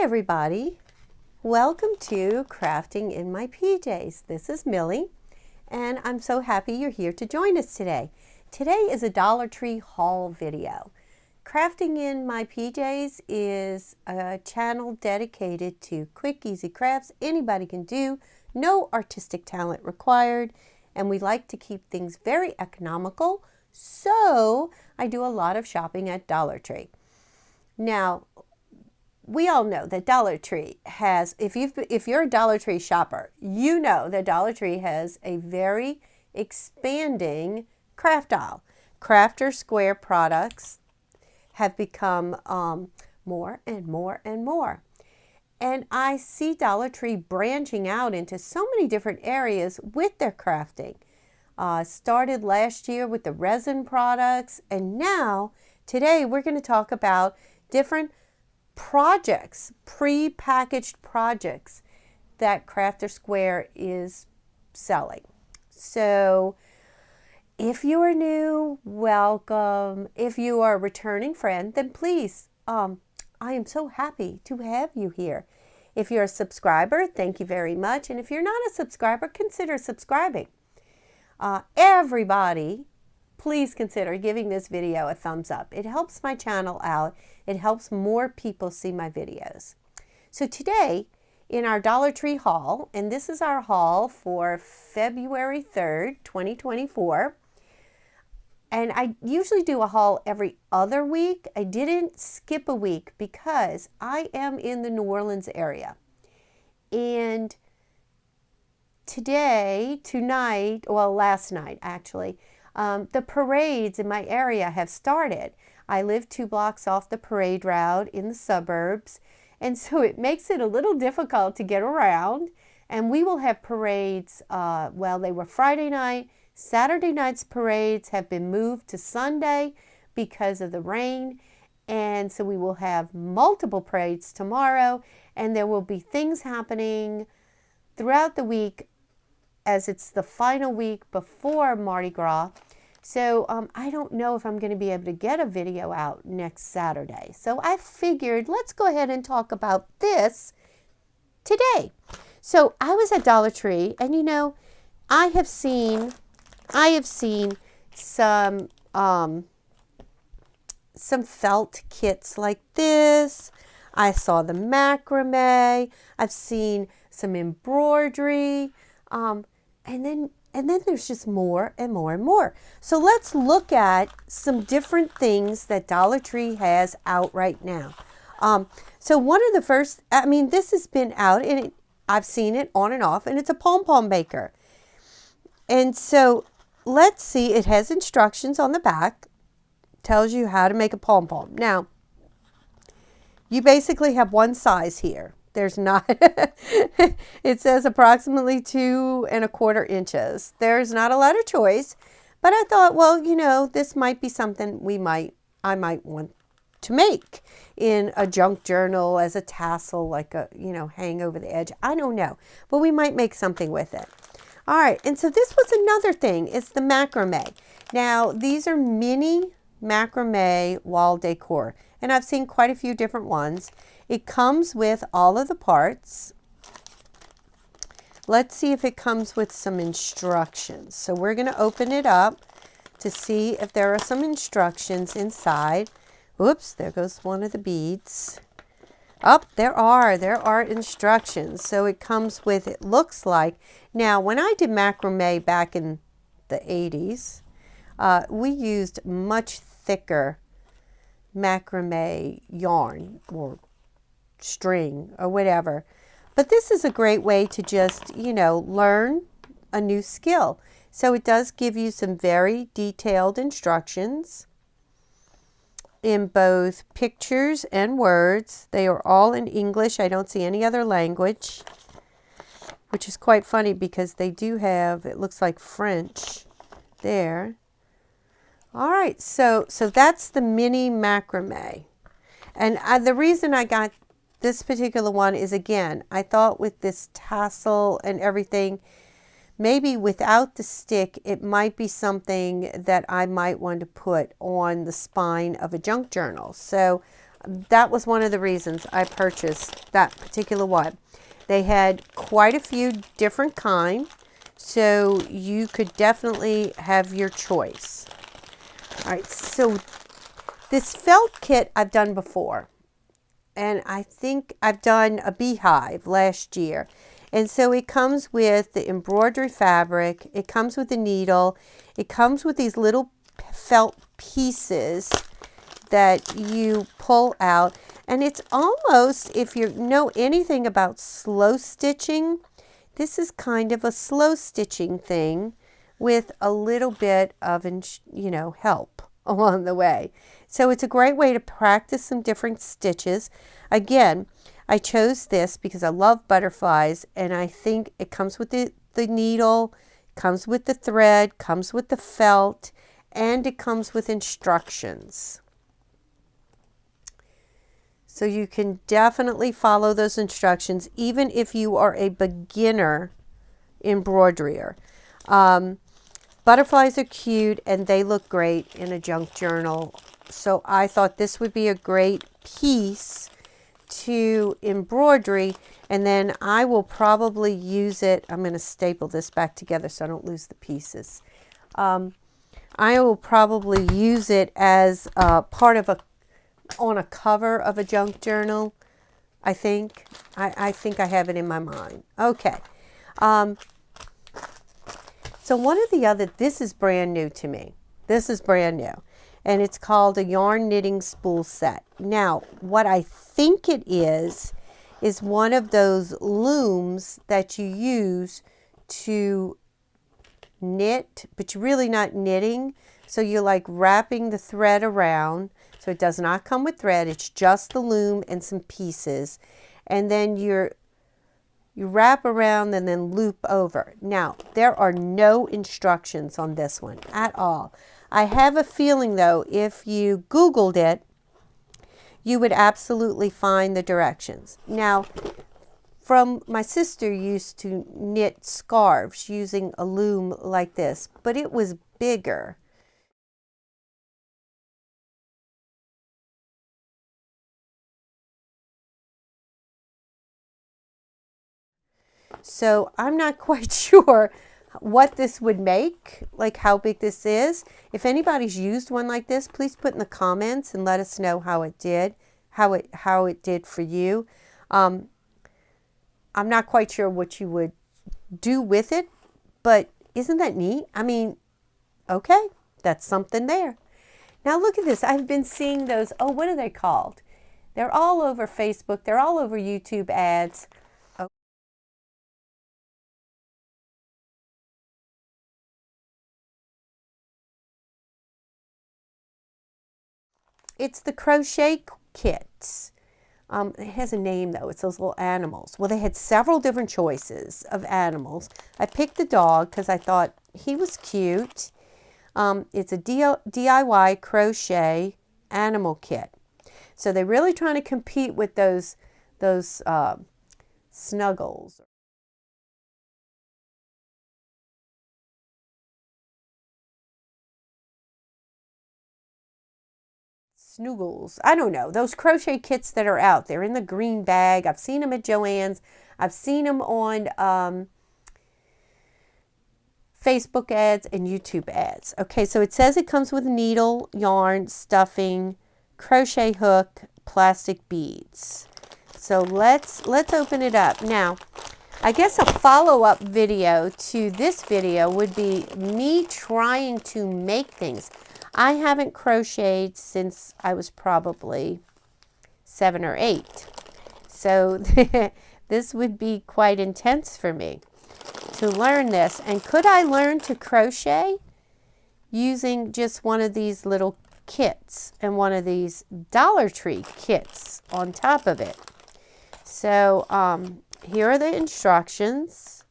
Hi everybody, welcome to Crafting in My PJs. This is Millie and I'm so happy you're here to join us today. Today is a Dollar Tree haul video. Crafting in My PJs is a channel dedicated to quick, easy crafts anybody can do, no artistic talent required, and we like to keep things very economical, so I do a lot of shopping at Dollar Tree. Now, we all know that Dollar Tree has, if you're a Dollar Tree shopper, you know that Dollar Tree has a very expanding craft aisle. Crafter Square products have become more and more and more. And I see Dollar Tree branching out into so many different areas with their crafting. Started last year with the resin products, and now, today, we're going to talk about different projects, pre-packaged projects that Crafter Square is selling. So if you are new, welcome. If you are a returning friend, then please, I am so happy to have you here. If you're a subscriber, thank you very much. And if you're not a subscriber, consider subscribing. Everybody, please consider giving this video a thumbs up. It helps my channel out. It helps more people see my videos. So today, in our Dollar Tree haul, and this is our haul for February 3rd, 2024, and I usually do a haul every other week. I didn't skip a week because I am in the New Orleans area. And tonight, well, last night actually, the parades in my area have started. I live 2 blocks off the parade route in the suburbs, and so it makes it a little difficult to get around. And we will have parades, well, they were Friday night. Saturday night's parades have been moved to Sunday because of the rain, and so we will have multiple parades tomorrow, and there will be things happening throughout the week as it's the final week before Mardi Gras. So I don't know if I'm going to be able to get a video out next Saturday. So I figured let's go ahead and talk about this today. So I was at Dollar Tree, and you know, I have seen some felt kits like this. I saw the macrame. I've seen some embroidery, and then there's just more and more and more. So let's look at some different things that Dollar Tree has out right now. So one of the first, I mean, this has been out, and I've seen it on and off, and it's a pom-pom maker. And so let's see, it has instructions on the back, tells you how to make a pom-pom. Now, you basically have one size here. There's not, it says approximately 2 1/4 inches. There's not a lot of choice, but I thought, well, you know, this might be something I might want to make in a junk journal as a tassel, like a, you know, hang over the edge. I don't know, but we might make something with it. All right, and so this was another thing. It's the macrame. Now, these are mini macrame wall decor, and I've seen quite a few different ones. It comes with all of the parts. Let's see if it comes with some instructions. So we're going to open it up to see if there are some instructions inside. Oops, there goes one of the beads. Oh, there are instructions. So it comes with, it looks like, now when I did macrame back in the 80s, we used much thicker macrame yarn or string or whatever. But this is a great way to just, you know, learn a new skill. So it does give you some very detailed instructions in both pictures and words. They are all in English. I don't see any other language, which is quite funny because they do have, it looks like French there. All right, so that's the mini macrame. And the reason I got this particular one is, again, I thought with this tassel and everything, maybe without the stick, it might be something that I might want to put on the spine of a junk journal. So That was one of the reasons I purchased that particular one. They had quite a few different kinds, so you could definitely have your choice. All right, so this felt kit I've done before, and I think I've done a beehive last year. And so it comes with the embroidery fabric, it comes with the needle, it comes with these little felt pieces that you pull out. And it's almost, if you know anything about slow stitching, this is kind of a slow stitching thing with a little bit of, help along the way. So it's a great way to practice some different stitches. Again, I chose this because I love butterflies, and I think it comes with the needle, comes with the thread, comes with the felt, and it comes with instructions. So you can definitely follow those instructions even if you are a beginner embroiderer. Butterflies are cute and they look great in a junk journal. So I thought this would be a great piece to embroidery, and then I will probably use it. I'm going to staple this back together so I don't lose the pieces. I will probably use it as part of on a cover of a junk journal. I think I have it in my mind. Okay. So one of the other, this is brand new to me. This is brand new. And it's called a yarn knitting spool set. Now, what I think it is one of those looms that you use to knit, but you're really not knitting. So you're like wrapping the thread around. So it does not come with thread. It's just the loom and some pieces. And then you wrap around and then loop over. Now, there are no instructions on this one at all. I have a feeling, though, if you Googled it, you would absolutely find the directions. Now, my sister used to knit scarves using a loom like this, but it was bigger. So I'm not quite sure what this would make, like how big this is. If anybody's used one like this, please put in the comments and let us know how it did, how it did for you. I'm not quite sure what you would do with it, but isn't that neat? I mean, okay, that's something there. Now look at this. I've been seeing those, oh, what are they called? They're all over Facebook. They're all over YouTube ads. It's the crochet kits. It has a name though. It's those little animals. Well, they had several different choices of animals. I picked the dog because I thought he was cute. It's a DIY crochet animal kit. So they're really trying to compete with those snuggles. Snoogles. I don't know. Those crochet kits that are out there in the green bag. I've seen them at Joann's. I've seen them on Facebook ads and YouTube ads. Okay, so it says it comes with needle, yarn, stuffing, crochet hook, plastic beads. So let's open it up. Now, I guess a follow-up video to this video would be me trying to make things. I haven't crocheted since I was probably 7 or 8. So this would be quite intense for me to learn this. And could I learn to crochet using just one of these little kits and one of these Dollar Tree kits on top of it? So here are the instructions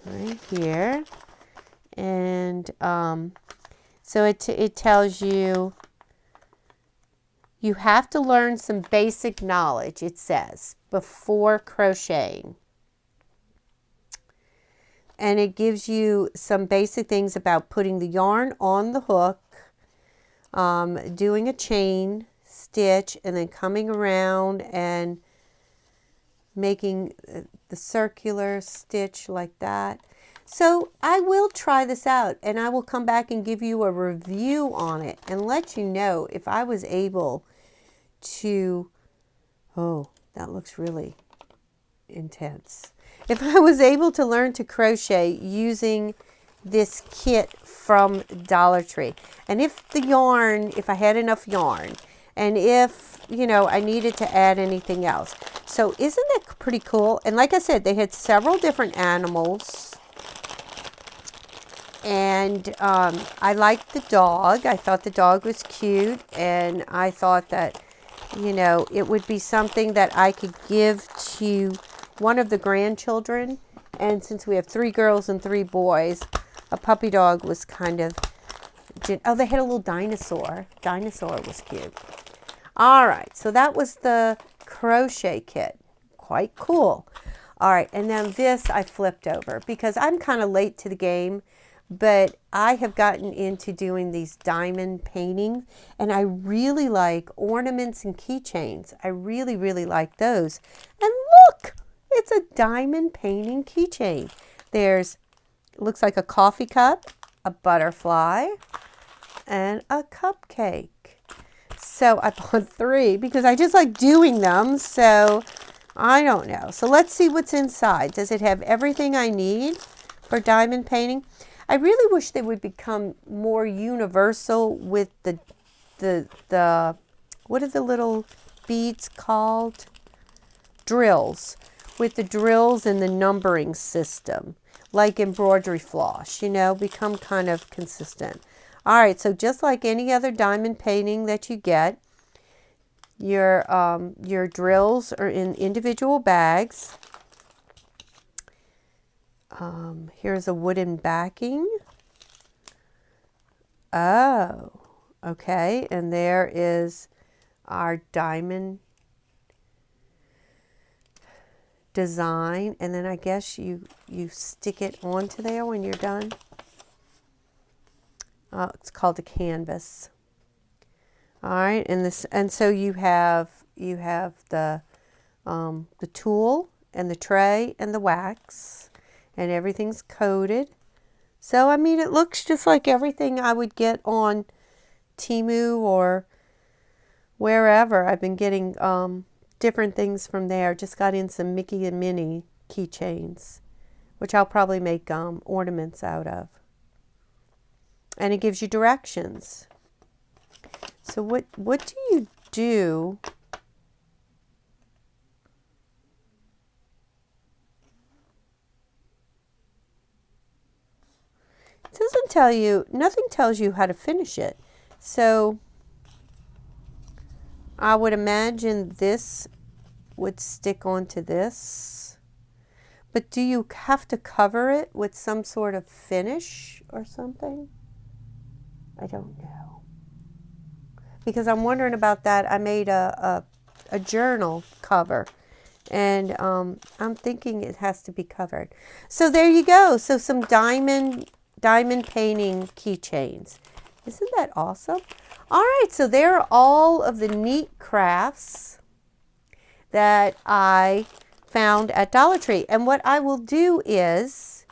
right here. And so it tells you have to learn some basic knowledge, it says, before crocheting. And it gives you some basic things about putting the yarn on the hook, doing a chain stitch and then coming around and making the circular stitch like that. So I will try this out and I will come back and give you a review on it and let you know if I was able to, oh, that looks really intense. If I was able to learn to crochet using this kit from Dollar Tree. And if the yarn, if I had enough yarn, and if, you know, I needed to add anything else. So isn't that pretty cool? And like I said, they had several different animals. And I liked the dog. I thought the dog was cute. And I thought that, you know, it would be something that I could give to one of the grandchildren. And since we have 3 girls and 3 boys, a puppy dog was kind of, oh, they had a little dinosaur. Dinosaur was cute. All right, so that was the crochet kit. Quite cool. All right, and now this I flipped over because I'm kind of late to the game, but I have gotten into doing these diamond painting, and I really like ornaments and keychains. I really, really like those. And look, it's a diamond painting keychain. There's, it looks like a coffee cup, a butterfly, and a cupcake. So I bought 3 because I just like doing them. So I don't know. So let's see what's inside. Does it have everything I need for diamond painting? I really wish they would become more universal with the what are the little beads called? Drills. With the drills and the numbering system. Like embroidery floss, you know, become kind of consistent. All right, so just like any other diamond painting that you get, your drills are in individual bags. Here's a wooden backing. Oh, okay, and there is our diamond design, and then I guess you stick it onto there when you're done. It's called a canvas. All right, and so you have the tool and the tray and the wax, and everything's coated. So I mean, it looks just like everything I would get on Temu or wherever. I've been getting different things from there. Just got in some Mickey and Minnie keychains, which I'll probably make ornaments out of. And it gives you directions. So what do you do? It doesn't tell you, nothing tells you how to finish it. So I would imagine this would stick onto this. But do you have to cover it with some sort of finish or something? I don't know. Because I'm wondering about that. I made a journal cover. And I'm thinking it has to be covered. So there you go. So some diamond painting keychains. Isn't that awesome? All right, so there are all of the neat crafts that I found at Dollar Tree. And what I will do is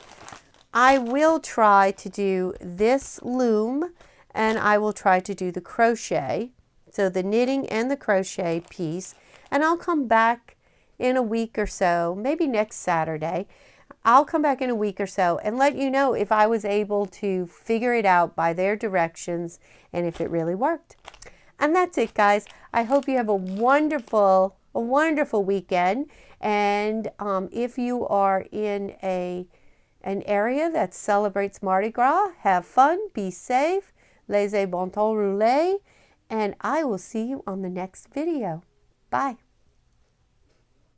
I will try to do this loom, and I will try to do the crochet. So the knitting and the crochet piece. And I'll come back in a week or so, maybe next Saturday. I'll come back in a week or so and let you know if I was able to figure it out by their directions and if it really worked. And that's it, guys. I hope you have a wonderful weekend. And if you are in an area that celebrates Mardi Gras, have fun, be safe, laissez bon temps rouler, and I will see you on the next video. Bye.